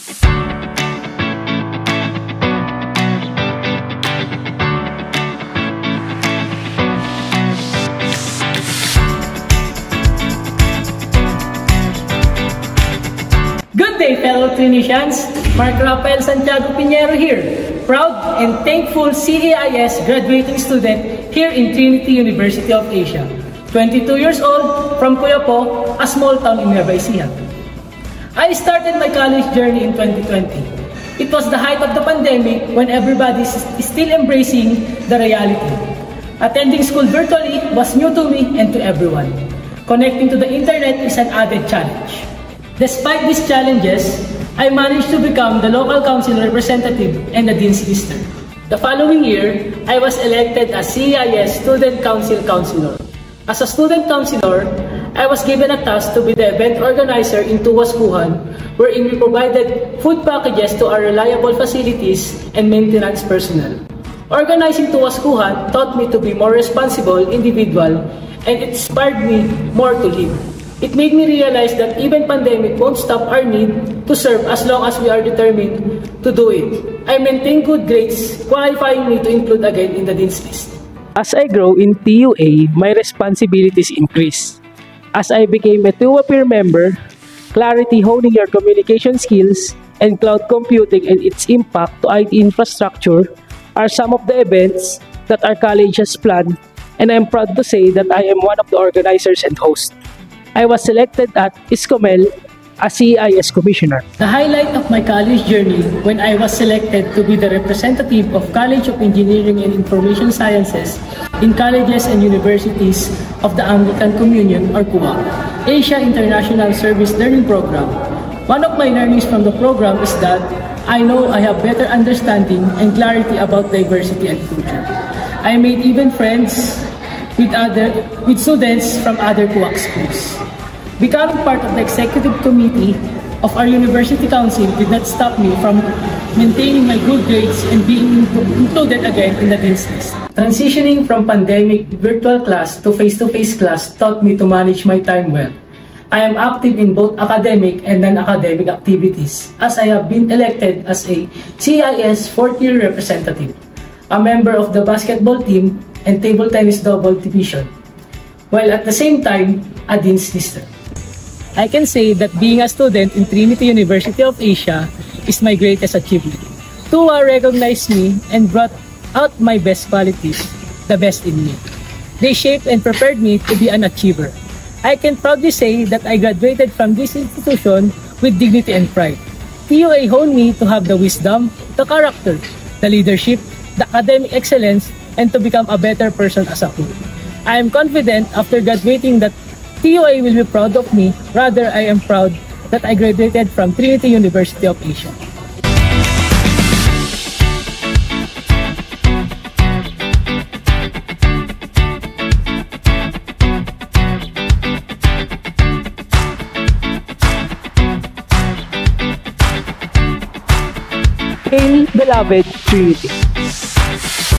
Good day, fellow Trinitians. Mark Rafael Santiago Pinheiro here, proud and thankful CAIS graduating student here in Trinity University of Asia. 22 years old, from Coyapo, a small town in Nueva Ecija. I started my college journey in 2020. It was the height of the pandemic when everybody is still embracing the reality. Attending school virtually was new to me and to everyone. Connecting to the internet is an added challenge. Despite these challenges, I managed to become the local council representative and the Dean's Lister. The following year, I was elected as CAIS Student Council Councilor. As a student councilor, I was given a task to be the event organizer in Tuwaskuhan, wherein we provided food packages to our reliable facilities and maintenance personnel. Organizing Tuwaskuhan taught me to be more responsible individual, and it inspired me more to live. It made me realize that even pandemic won't stop our need to serve as long as we are determined to do it. I maintained good grades, qualifying me to include again in the Dean's List. As I grow in TUA, my responsibilities increase. As I became a TUA peer member, clarity honing your communication skills and cloud computing and its impact to IT infrastructure are some of the events that our college has planned, and I'm proud to say that I am one of the organizers and hosts. I was selected at ISCOMEL as CAIS Commissioner. The highlight of my college journey when I was selected to be the representative of College of Engineering and Information Sciences in colleges and universities of the Anglican Communion or CUAC, Asia International Service Learning Program. One of my learnings from the program is that I know I have better understanding and clarity about diversity and culture. I made even friends with students from other CUAC schools. Becoming part of the executive committee of our university council did not stop me from maintaining my good grades and being included again in the Dean's List. Transitioning from pandemic virtual class to face-to-face class taught me to manage my time well. I am active in both academic and non-academic activities, as I have been elected as a CAIS 4th-year representative, a member of the basketball team and table tennis double division, while at the same time, a Dean's Lister. I can say that being a student in Trinity University of Asia is my greatest achievement. TUA recognized me and brought out my best qualities, the best in me. They shaped and prepared me to be an achiever. I can proudly say that I graduated from this institution with dignity and pride. TUA honed me to have the wisdom, the character, the leadership, the academic excellence, and to become a better person as a whole. I am confident after graduating that TUA will be proud of me. Rather, I am proud that I graduated from Trinity University of Asia. Hail, beloved Trinity!